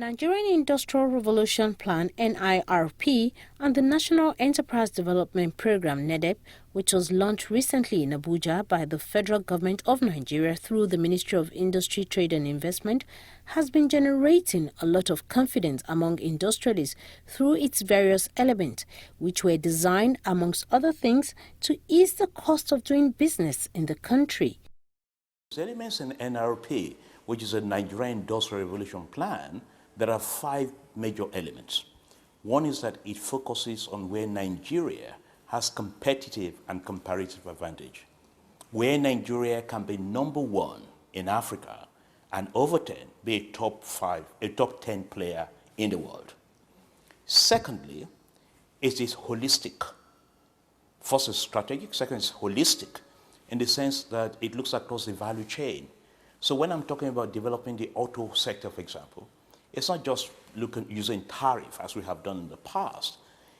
Nigerian Industrial Revolution Plan (NIRP) and the National Enterprise Development Program (NEDEP), which was launched recently in Abuja by the Federal Government of Nigeria through the Ministry of Industry, Trade and Investment, has been generating a lot of confidence among industrialists through its various elements, which were designed, amongst other things, to ease the cost of doing business in the country. Elements in NIRP, which is a Nigerian Industrial Revolution Plan, there are 5 major elements. One is that it focuses on where Nigeria has competitive and comparative advantage, where Nigeria can be number 1 in Africa and over 10 be a top 10 player in the world. Secondly, it is holistic. First is strategic, second is holistic, in the sense that it looks across the value chain. So when I'm talking about developing the auto sector, for example, it's not just using tariff as we have done in the past.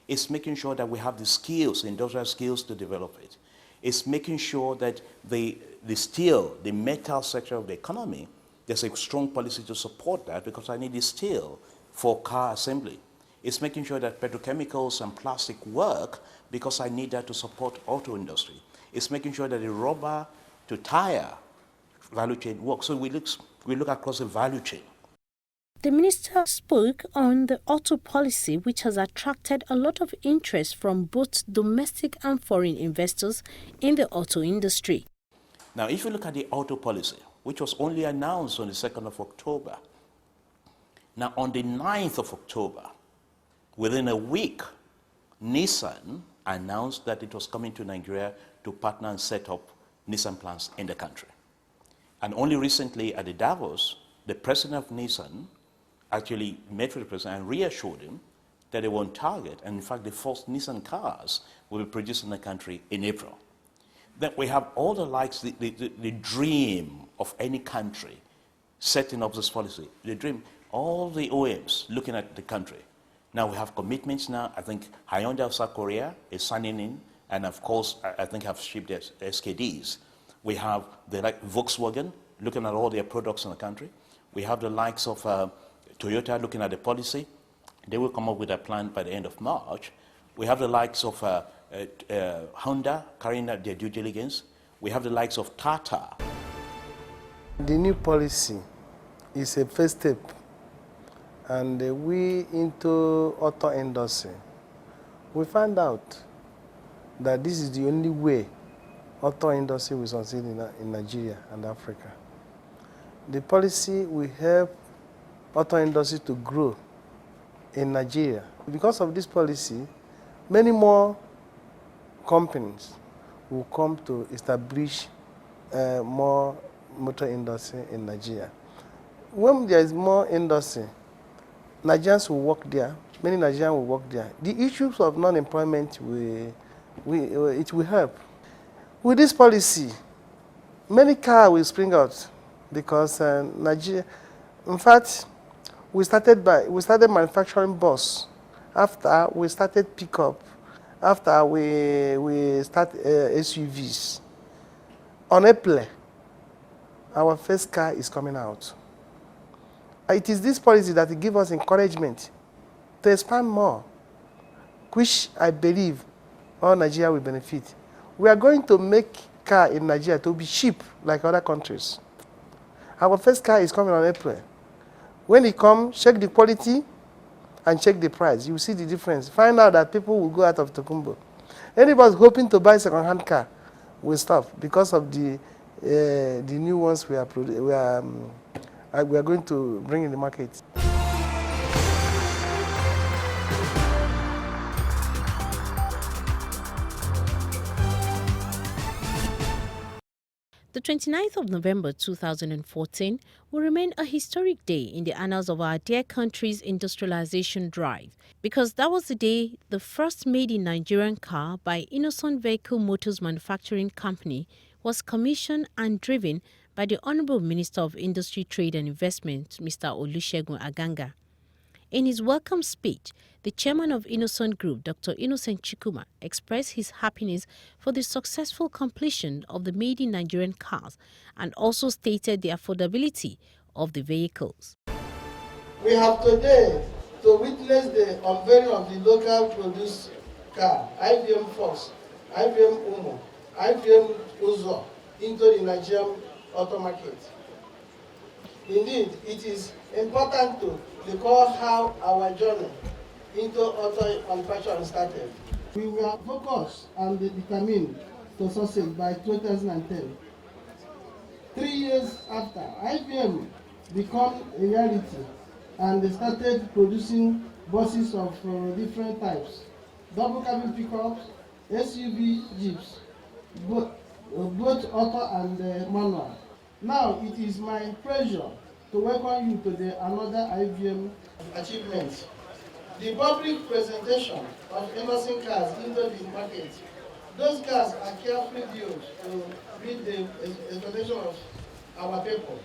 It's making sure that we have the skills, the industrial skills to develop it. It's making sure that the steel, the metal sector of the economy, there's a strong policy to support that because I need the steel for car assembly. It's making sure that petrochemicals and plastic work because I need that to support auto industry. It's making sure that the rubber to tire value chain works. So we look across the value chain. The minister spoke on the auto policy, which has attracted a lot of interest from both domestic and foreign investors in the auto industry. Now, if you look at the auto policy, which was only announced on the 2nd of October, now on the 9th of October, within a week, Nissan announced that it was coming to Nigeria to partner and set up Nissan plants in the country. And only recently at the Davos, the president of Nissan actually met with the president and reassured him that they were on target. And in fact, the first Nissan cars will be produced in the country in April. Then we have all the likes, the dream of any country setting up this policy. The dream, all the OEMs looking at the country. Now we have commitments now. I think Hyundai of South Korea is signing in. And of course, I think have shipped their SKDs. We have the like Volkswagen looking at all their products in the country. We have the likes of Toyota looking at the policy. They will come up with a plan by the end of March. We have the likes of Honda carrying out their due diligence. We have the likes of Tata. The new policy is a first step, and we into auto industry, we found out that this is the only way auto industry will succeed in Nigeria and Africa. The policy will help auto industry to grow in Nigeria. Because of this policy, many more companies will come to establish more motor industry in Nigeria. When there is more industry, Nigerians will work there, many Nigerians will work there. The issues of non-employment it will help. With this policy, many cars will spring out because Nigeria, in fact, we started manufacturing bus. After we started pickup, after we start SUVs. On April, our first car is coming out. It is this policy that gives us encouragement to expand more, which I believe all Nigeria will benefit. We are going to make car in Nigeria to be cheap like other countries. Our first car is coming on April. When it comes, check the quality and check the price. You will see the difference. Find out that people will go out of Tokumbo. Anybody hoping to buy a second-hand car will stop because of the new ones we are going to bring in the market. The 29th of November 2014 will remain a historic day in the annals of our dear country's industrialization drive, because that was the day the first made-in-Nigerian car by Innoson Vehicle Motors Manufacturing Company was commissioned and driven by the Honorable Minister of Industry, Trade and Investment, Mr. Olusegun Aganga. In his welcome speech, the chairman of Innoson Group, Dr. Innocent Chikuma, expressed his happiness for the successful completion of the made-in-Nigerian cars and also stated the affordability of the vehicles. We have today to witness the unveiling of the local produced car, IBM Fox, IBM Umo, IBM Uzo, into the Nigerian auto market. Indeed, it is important to recall how our journey into auto manufacturing started. We were focused and determined to succeed by 2010. 3 years after, IBM became a reality and they started producing buses of different types, double cabin pickups, SUV jeeps, both auto and manual. Now it is my pleasure to welcome you to another IBM achievement. The public presentation of Innoson cars into the market. Those cars are carefully built to meet the expectation of our people,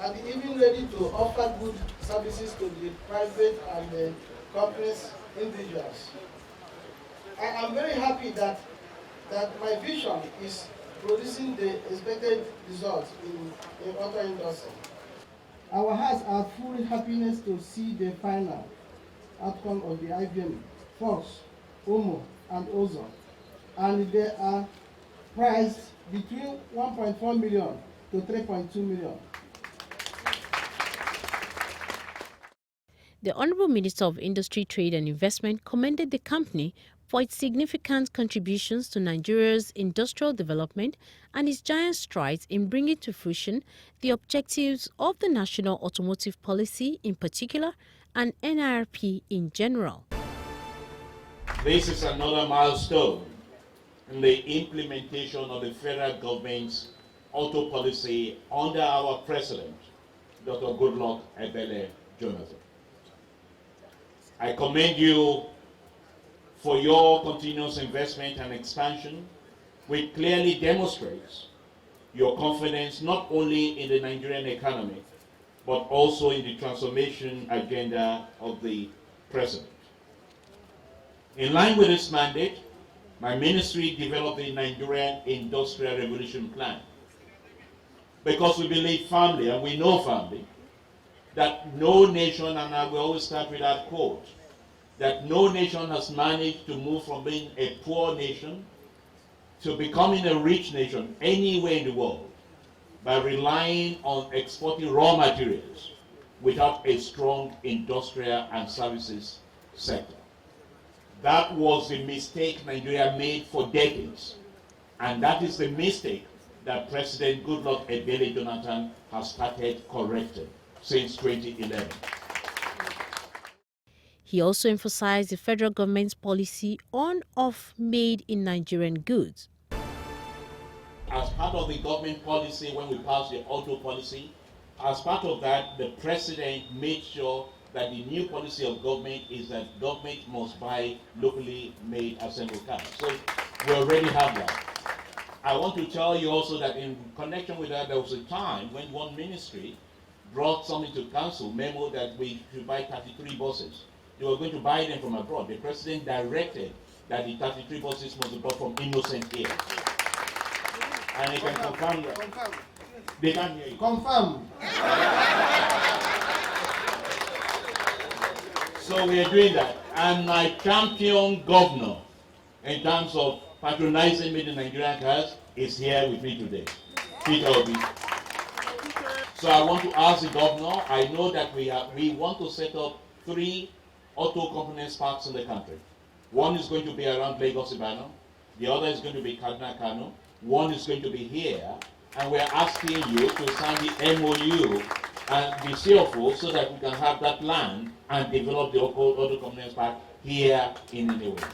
and even ready to offer good services to the private and the companies, individuals. I am very happy that my vision is producing the expected results in auto industry. Our hearts are full of happiness to see the final outcome of the IBM, Fox, Umo, and Ozo, and they are priced between 1.4 million to 3.2 million. The Honorable Minister of Industry, Trade and Investment commended the company for its significant contributions to Nigeria's industrial development and its giant strides in bringing to fruition the objectives of the National Automotive Policy in particular and NIRP in general. This is another milestone in the implementation of the federal government's auto policy under our president, Dr. Goodluck Ebele Jonathan. I commend you for your continuous investment and expansion, which clearly demonstrates your confidence not only in the Nigerian economy, but also in the transformation agenda of the president. In line with this mandate, my ministry developed the Nigerian Industrial Revolution Plan, because we believe firmly, and we know firmly, that no nation, and I will always start with that quote, that no nation has managed to move from being a poor nation to becoming a rich nation anywhere in the world by relying on exporting raw materials without a strong industrial and services sector. That was the mistake Nigeria made for decades, and that is the mistake that President Goodluck Ebele Jonathan has started correcting since 2011. He also emphasized the federal government's policy on of made in Nigerian goods. As part of the government policy, when we passed the auto policy, as part of that, the president made sure that the new policy of government is that government must buy locally made assembled cars. So we already have that. I want to tell you also that in connection with that, there was a time when one ministry brought something to council, memo that we should buy 33 buses. They were going to buy them from abroad. The president directed that the 33 buses must be brought from Innocent here. And they can confirm that. Confirm. They can hear you. Confirm. So we are doing that. And my champion governor, in terms of patronizing made in Nigerian cars, is here with me today. Peter Obi. So I want to ask the governor, I know that we want to set up 3 auto components parks in the country. One is going to be around Lagos, Ibadan. The other is going to be Kaduna, Kano. One is going to be here. And we're asking you to sign the MOU and the CFO so that we can have that land and develop the auto components park here in Innoson.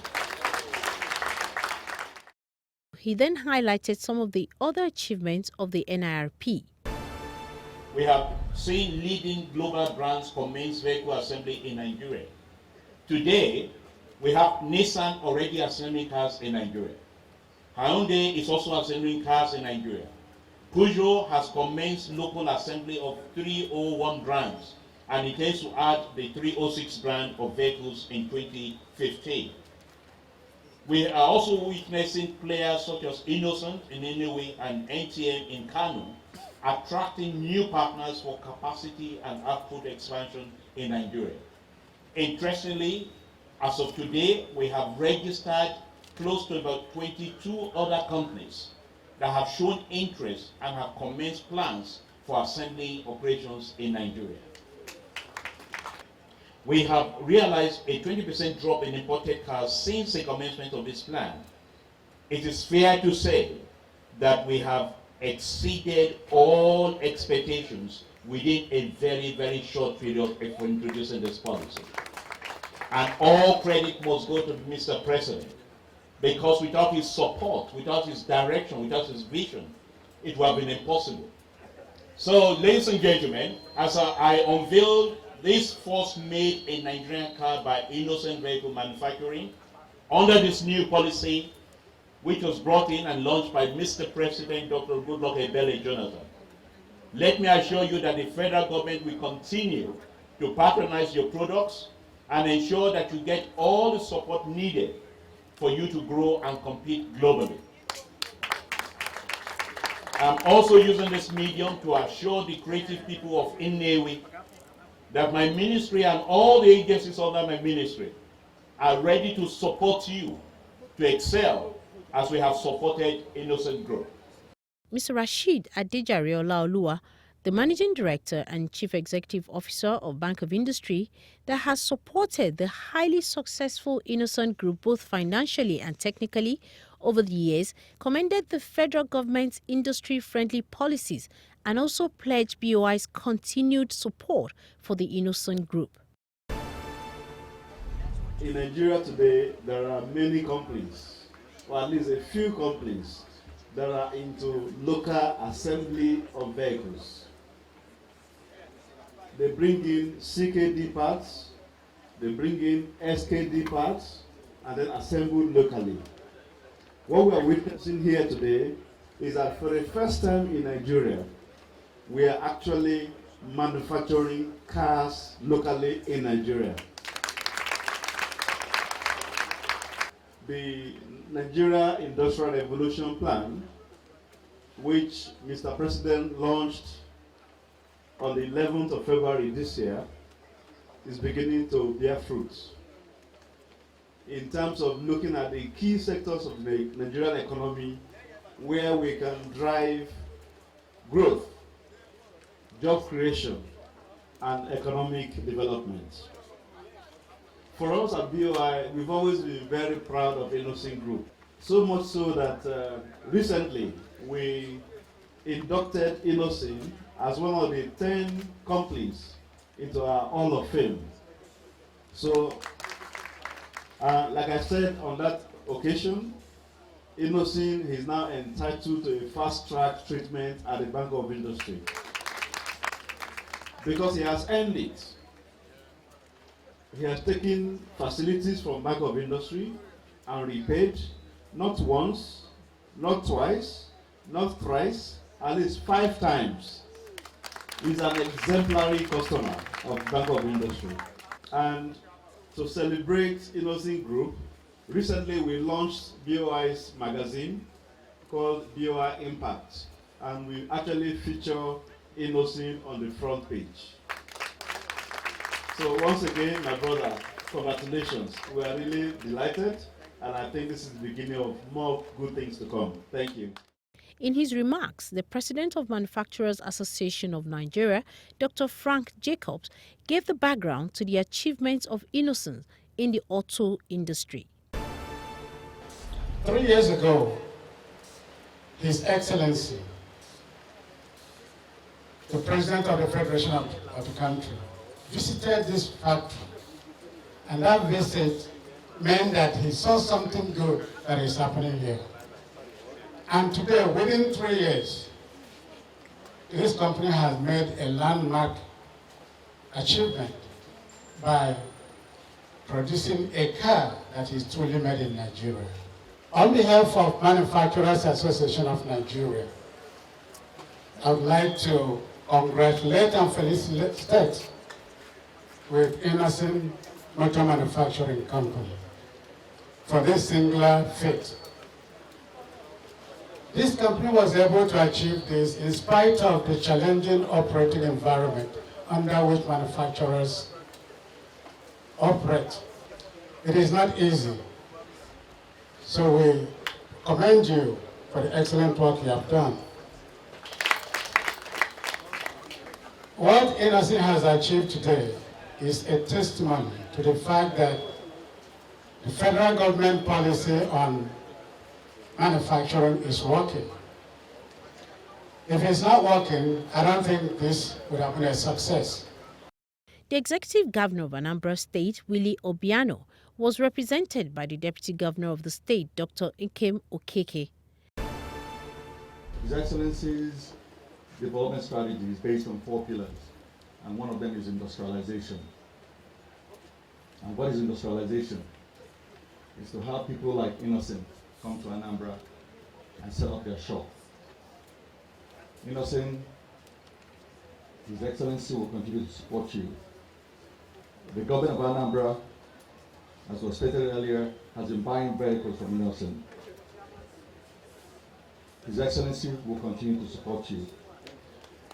He then highlighted some of the other achievements of the NIRP. We have seen leading global brands commence vehicle assembly in Nigeria. Today, we have Nissan already assembling cars in Nigeria. Hyundai is also assembling cars in Nigeria. Peugeot has commenced local assembly of 301 brands and intends to add the 306 brand of vehicles in 2015. We are also witnessing players such as Innoson in Inouye and NTM in Kano attracting new partners for capacity and output expansion in Nigeria. Interestingly, as of today, we have registered close to about 22 other companies that have shown interest and have commenced plans for assembly operations in Nigeria. We have realized a 20% drop in imported cars since the commencement of this plan. It is fair to say that we have exceeded all expectations within a very, very short period for introducing this policy. And all credit must go to Mr. President, because without his support, without his direction, without his vision, it would have been impossible. So, ladies and gentlemen, as I unveiled this first made in Nigerian car by Innoson Vehicle Manufacturing, under this new policy, which was brought in and launched by Mr. President Dr. Goodluck Ebele Jonathan, let me assure you that the federal government will continue to patronize your products and ensure that you get all the support needed for you to grow and compete globally. I'm also using this medium to assure the creative people of Nnewi that my ministry and all the agencies under my ministry are ready to support you to excel as we have supported Innoson Group. Mr. Rashid Adejare Olaoluwa, the Managing Director and Chief Executive Officer of Bank of Industry that has supported the highly successful Innoson Group both financially and technically over the years, commended the federal government's industry-friendly policies and also pledged BOI's continued support for the Innoson Group. In Nigeria today, there are many companies, or at least a few companies, that are into local assembly of vehicles. They bring in CKD parts, they bring in SKD parts, and then assemble locally. What we are witnessing here today is that for the first time in Nigeria, we are actually manufacturing cars locally in Nigeria. The Nigeria Industrial Revolution Plan, which Mr. President launched on the 11th of February this year, is beginning to bear fruits in terms of looking at the key sectors of the Nigerian economy where we can drive growth, job creation, and economic development. For us at BOI, we've always been very proud of Innoson Group. So much so that recently we inducted Innoson as one of the 10 companies into our Hall of Fame. So, like I said on that occasion, Innoson is now entitled to a fast-track treatment at the Bank of Industry because he has earned it. He has taken facilities from Bank of Industry and repaid not once, not twice, not thrice, at least 5 times. He's an exemplary customer of Bank of Industry. And to celebrate Innoson Group, recently we launched BOI's magazine called BOI Impact. And we actually feature Innoson on the front page. So once again, my brother, congratulations. We are really delighted, and I think this is the beginning of more good things to come. Thank you. In his remarks, the President of Manufacturers Association of Nigeria, Dr. Frank Jacobs, gave the background to the achievements of Innoson in the auto industry. 3 years ago, His Excellency, the President of the Federation of the country, visited this factory, and that visit meant that he saw something good that is happening here. And today, within 3 years, this company has made a landmark achievement by producing a car that is truly made in Nigeria. On behalf of Manufacturers Association of Nigeria, I would like to congratulate and felicitate with Innoson Motor Manufacturing Company for this singular feat. This company was able to achieve this in spite of the challenging operating environment under which manufacturers operate. It is not easy. So we commend you for the excellent work you have done. What Innoson has achieved today is a testimony to the fact that the federal government policy on manufacturing is working. If it's not working, I don't think this would have been a success. The executive governor of Anambra State, Willie Obiano, was represented by the deputy governor of the state, Dr. Nkem Okeke. His Excellency's development strategy is based on 4 pillars, and one of them is industrialization. And what is industrialization? It's to have people like Innoson come to Anambra and set up their shop. Innoson, His Excellency will continue to support you. The government of Anambra, as was stated earlier, has been buying vehicles from Innoson. His Excellency will continue to support you.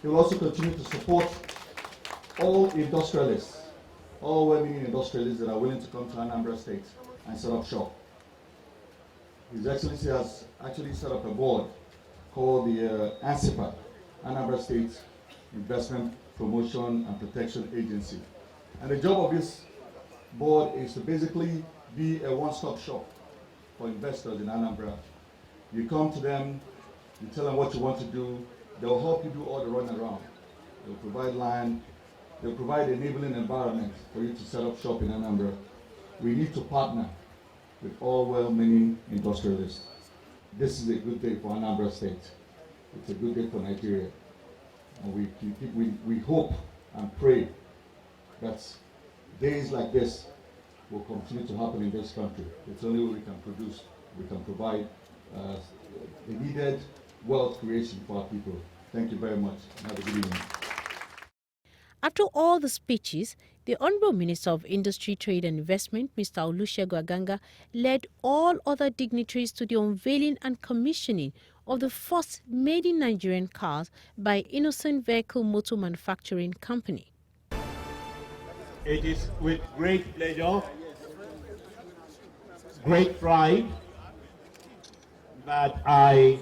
He will also continue to support all industrialists, all well-meaning industrialists that are willing to come to Anambra State and set up shop. His Excellency has actually set up a board called the ANSIPA, Anambra State Investment Promotion and Protection Agency. And the job of this board is to basically be a one-stop shop for investors in Anambra. You come to them, you tell them what you want to do, they'll help you do all the run around. They'll provide land, they'll provide enabling environment for you to set up shop in Anambra. We need to partner with all well-meaning industrialists. This is a good day for Anambra State. It's a good day for Nigeria. And we hope and pray that days like this will continue to happen in this country. It's the only way we can produce, we can provide the needed wealth creation for our people. Thank you very much. Have a good evening. After all the speeches, the Honourable Minister of Industry, Trade and Investment, Mr. Olaosebikan, led all other dignitaries to the unveiling and commissioning of the first made-in-Nigerian cars by Innoson Vehicle Motor Manufacturing Company. It is with great pleasure, great pride, that I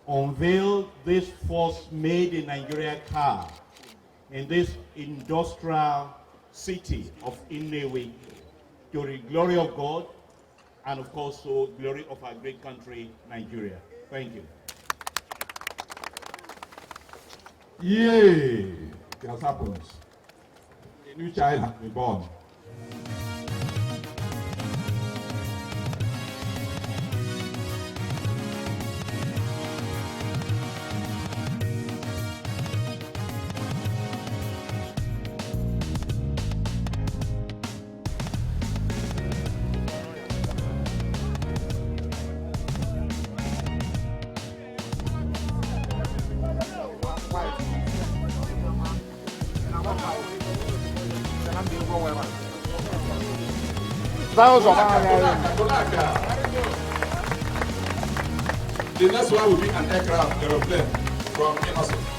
unveil this first made-in-Nigeria car in this industrial city of Nnewi, to the glory of God and of course to the glory of our great country, Nigeria. Thank you. Yay! It has happened. A new child has been born. The next one will be an aircraft aeroplane from Innoson.